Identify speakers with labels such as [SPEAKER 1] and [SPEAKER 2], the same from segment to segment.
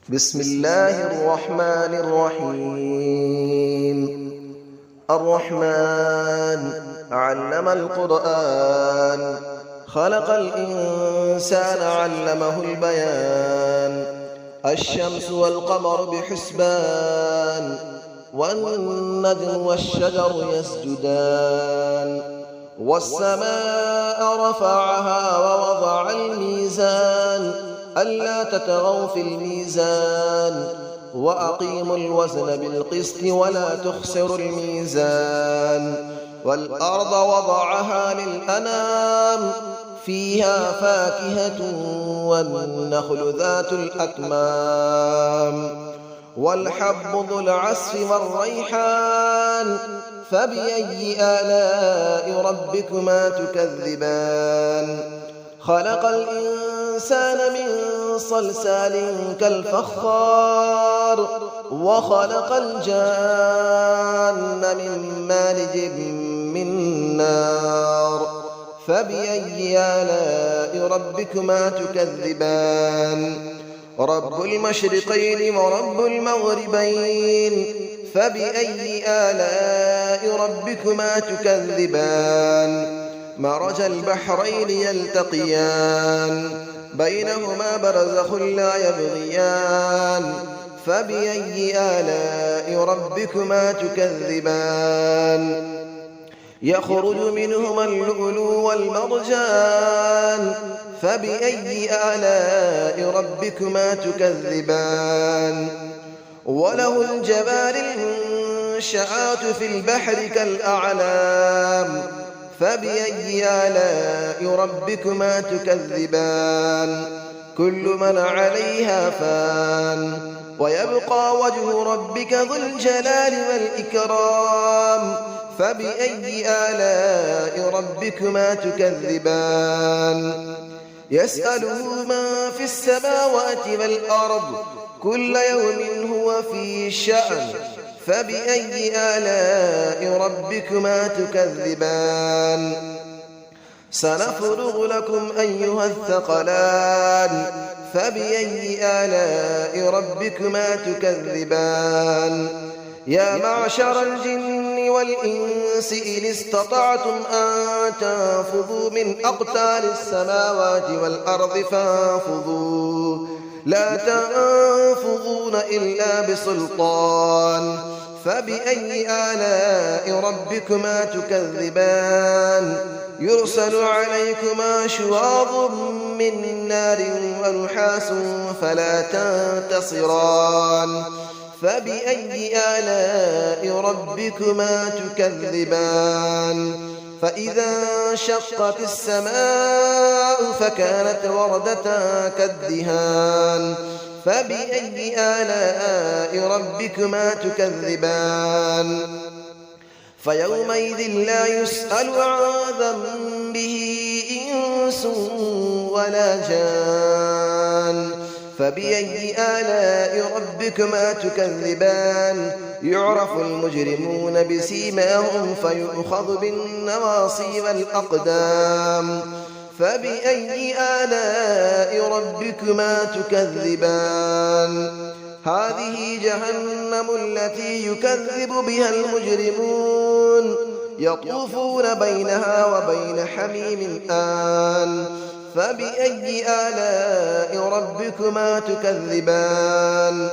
[SPEAKER 1] بسم الله الرحمن الرحيم. الرحمن علم القرآن، خلق الإنسان علمه البيان. الشمس والقمر بحسبان، والنجم والشجر يسجدان. والسماء رفعها ووضع الميزان، ألا تطغوا في الميزان، وأقيموا الوزن بالقسط ولا تخسروا الميزان. والأرض وضعها للأنام، فيها فاكهة والنخل ذات الأكمام. والحب ذو العصف والريحان، فبأي آلاء ربكما تكذبان. خلق الإنسان من صلصال كالفخار، وخلق الجان من مارج من نار. فبأي آلاء ربكما تكذبان. رب المشرقين ورب المغربين، فبأي آلاء ربكما تكذبان. مرج البحرين يلتقيان، بينهما برزخ لا يبغيان. فبأي آلاء ربكما تكذبان. يخرج منهما اللؤلؤ والمرجان، فبأي آلاء ربكما تكذبان. وله الجوار المنشآت في البحر كالأعلام، فبأي آلاء ربكما تكذبان. كل من عليها فان، ويبقى وجه ربك ذو الجلال والإكرام. فبأي آلاء ربكما تكذبان. يسأله من في السماوات والأرض، كل يوم هو في شأن. فبأي آلاء ربكما تكذبان. سنفرغ لكم أيها الثقلان، فبأي آلاء ربكما تكذبان. يا معشر الجن والإنس إن استطعتم أن تنفذوا من أقطار السماوات والأرض فانفذوا، لا تنفذون إلا بسلطان. فبأي آلاء ربكما تكذبان. يرسل عليكما شواظ من نار ونحاس فلا تنتصران. فبأي آلاء ربكما تكذبان. فإذا انشقت السماء فكانت وردة كالدهان. فبأي آلاء ربكما تكذبان. فيومئذ لا يسأل عن ذنبه إنس ولا جان. فبأي آلاء ربكما تكذبان. يعرف المجرمون بسيماهم فيؤخذ بالنواصي والأقدام. فبأي آلاء ربكما تكذبان. هذه جهنم التي يكذب بها المجرمون، يطوفون بينها وبين حميم آن. فبأي آلاء ربكما تكذبان.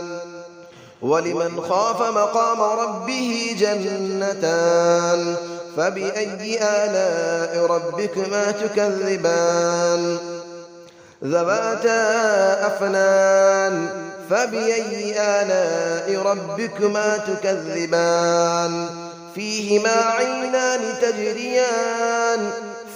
[SPEAKER 1] ولمن خاف مقام ربه جنتان. فبأي آلاء ربكما تكذبان. ذواتا أفنان. فبأي آلاء ربكما تكذبان. فيهما عينان تجريان.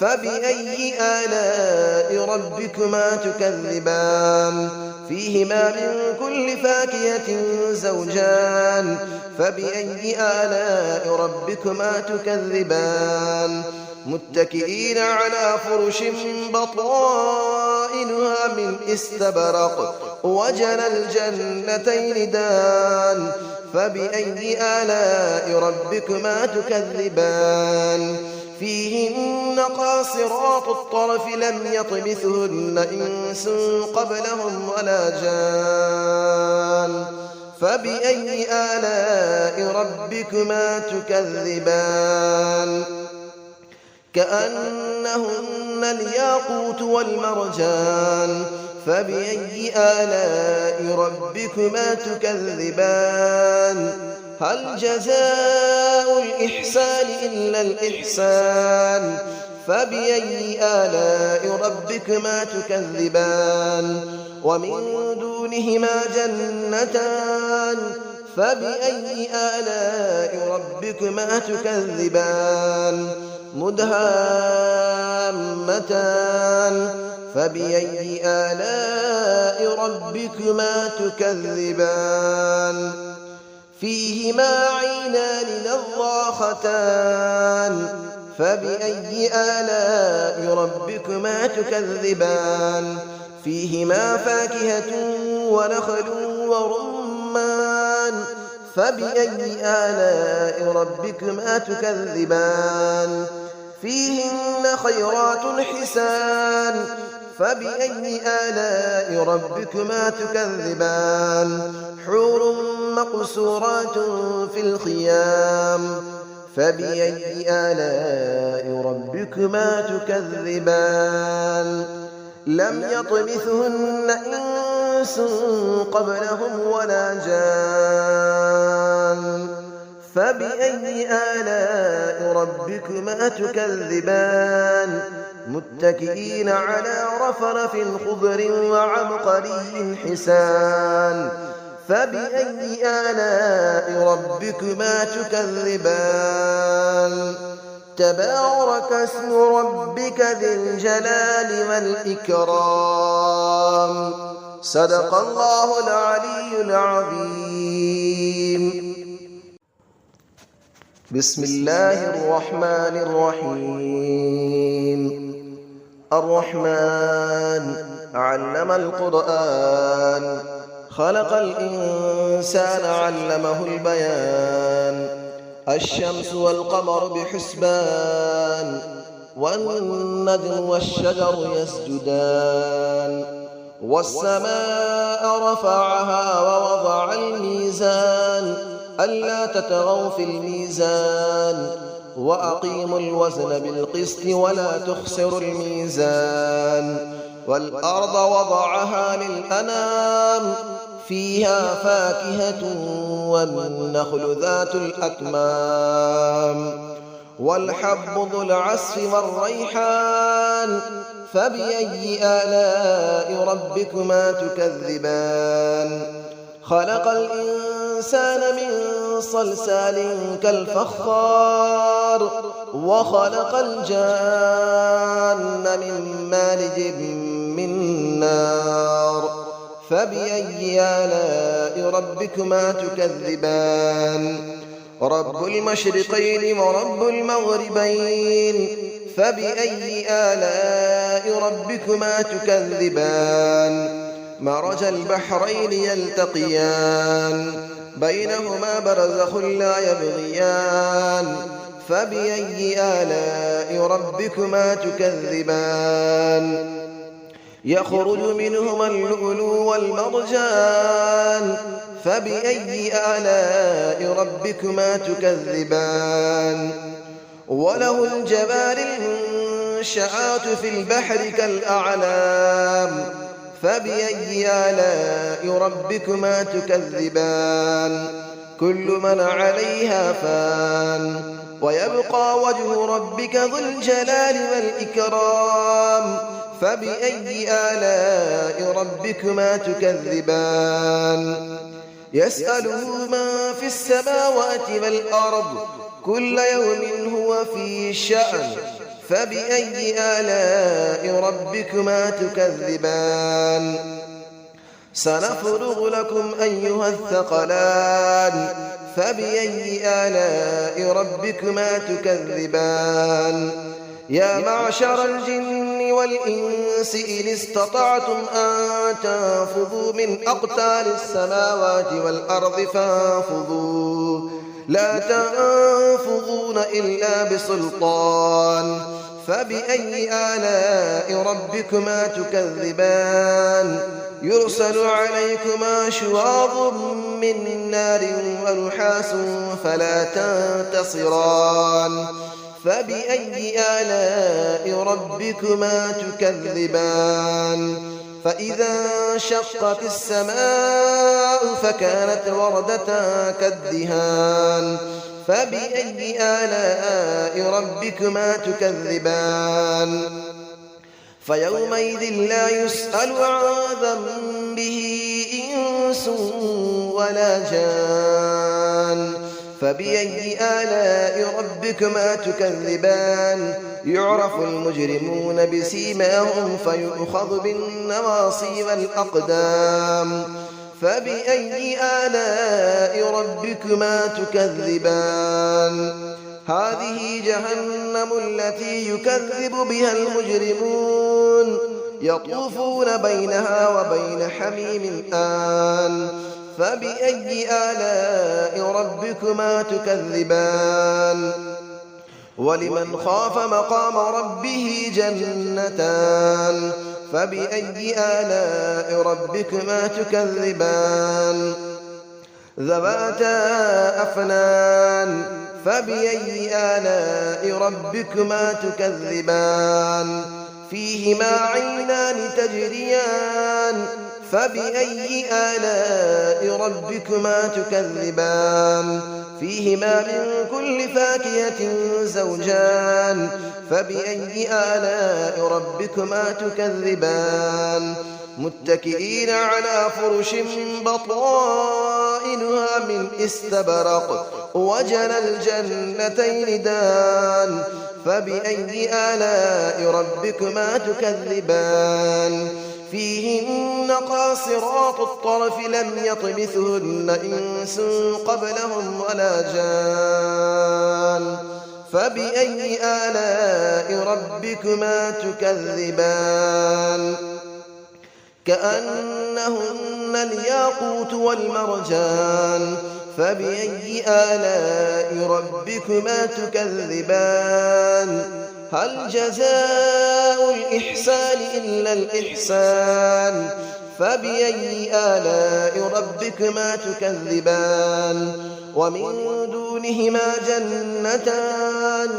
[SPEAKER 1] فبأي آلاء ربكما تكذبان. فيهما من كل فاكهة زوجان. فبأي آلاء ربكما تكذبان. متكئين على فرش بطائنها من استبرق، وجنى الجنتين دان. فبأي آلاء ربكما تكذبان. فيهن قاصرات الطرف لم يطمثهن إنس قبلهم ولا جان. فبأي آلاء ربكما تكذبان كأنهن الياقوت والمرجان فبأي آلاء ربكما تكذبان هل جزاء الإحسان إلا الإحسان فبأي آلاء ربكما تكذبان ومن دونهما جنتان فبأي آلاء ربكما تكذبان مدهامتان فبأي آلاء ربكما تكذبان فيهما عينان نضاختان فبأي آلاء ربكما تكذبان فيهما فاكهة ونخل ورمان فبأي آلاء ربكما تكذبان فيهن خيرات حسان فبأي آلاء ربكما تكذبان حور مقصورات في الخيام فبأي آلاء ربكما تكذبان لم يطمثهن إنس قبلهم ولا جان فبأي آلاء ربكما تكذبان متكئين على رفرف خضر وعبقري حسان فبأي آلاء ربكما تكذبان تبارك اسم ربك ذي الجلال والإكرام صدق الله العلي العظيم بسم الله الرحمن الرحيم الرحمن علم القرآن خلق الإنسان علمه البيان الشمس والقمر بحسبان والنجم والشجر يسجدان والسماء رفعها ووضع الميزان ألا تطغوا في الميزان وأقيموا الوزن بالقسط ولا تخسروا الميزان والأرض وضعها للأنام فيها فاكهة والنخل ذات الأكمام والحب ذو العصف والريحان فبأي آلاء ربكما تكذبان خلق الإنسان من صلصال كالفخار وخلق الجان من مارج من نار فبأي آلاء ربكما تكذبان رب المشرقين ورب المغربين فبأي آلاء ربكما تكذبان مرج البحرين يلتقيان بينهما برزخ لا يبغيان فبأي آلاء ربكما تكذبان يخرج منهما اللؤلؤ والمرجان فبأي آلاء ربكما تكذبان وله الجبال المنشآت في البحر كالأعلام فبأي آلاء ربكما تكذبان كل من عليها فان ويبقى وجه ربك ذو الجلال والإكرام فبأي آلاء ربكما تكذبان يسأله من في السماوات والأرض كل يوم هو في شأن فبأي آلاء ربكما تكذبان سنفرغ لكم أيها الثقلان فبأي آلاء ربكما تكذبان يا معشر الجن والإنس إن استطعتم أن تنفذوا من أقطار السماوات والأرض فانفذوا لا تنفذون إلا بسلطان فبأي آلاء ربكما تكذبان يرسل عليكما شواظ من نار ونحاس فلا تنتصران فبأي آلاء ربكما تكذبان فإذا انشقت السماء فكانت وردة كالدهان فبأي آلاء ربكما تكذبان فيومئذ لا يسأل عن ذنبه إنس ولا جان فبأي آلاء ربكما تكذبان يعرف المجرمون بسيماهم فيؤخذ بالنواصي والأقدام فبأي آلاء ربكما تكذبان هذه جهنم التي يكذب بها المجرمون يطوفون بينها وبين حميم آن فبأي آلاء ربكما تكذبان ولمن خاف مقام ربه جنتان فبأي آلاء ربكما تكذبان ذواتا أفنان فبأي آلاء ربكما تكذبان فيهما عينان تجريان فبأي آلاء ربكما تكذبان فيهما من كل فاكهة زوجان فبأي آلاء ربكما تكذبان متكئين على فرش بطائنها من استبرق وجنى الجنتين دان فبأي آلاء ربكما تكذبان فيهن قاصرات الطرف لم يطمثهن إنس قبلهم ولا جان فبأي آلاء ربكما تكذبان كأنهن الياقوت والمرجان فبأي آلاء ربكما تكذبان هل جزاء الإحسان إلا الإحسان فبأي آلاء ربكما تكذبان ومن دونهما جنتان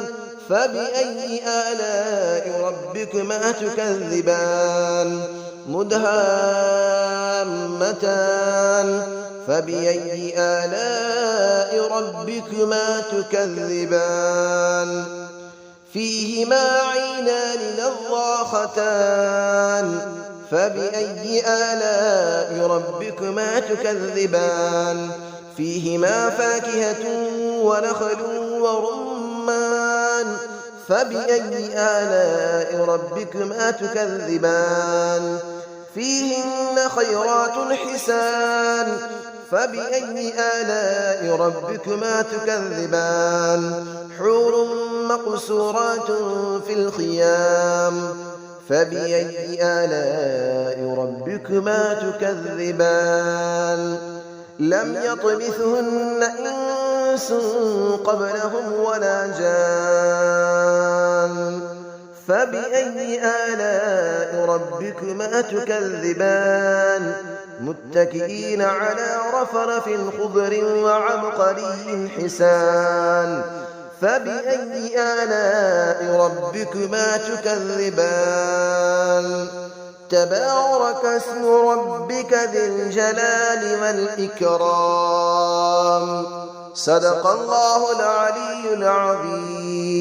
[SPEAKER 1] فبأي آلاء ربكما تكذبان مدهامتان فبأي آلاء ربكما تكذبان فيهما عينان نضاختان فبأي آلاء ربكما تكذبان فيهما فاكهة ونخل ورمان فبأي آلاء ربكما تكذبان فيهن خيرات حسان فبأي آلاء ربكما تكذبان حور مقصورات في الخيام فبأي آلاء ربكما تكذبان لم يطمثهن إنس قبلهم ولا جان فبأي آلاء ربكما تكذبان متكئين على رفرف خضر وعبقري حسان فبأي آلاء ربكما تكذبان تبارك اسم ربك ذي الجلال والإكرام صدق الله العلي العظيم.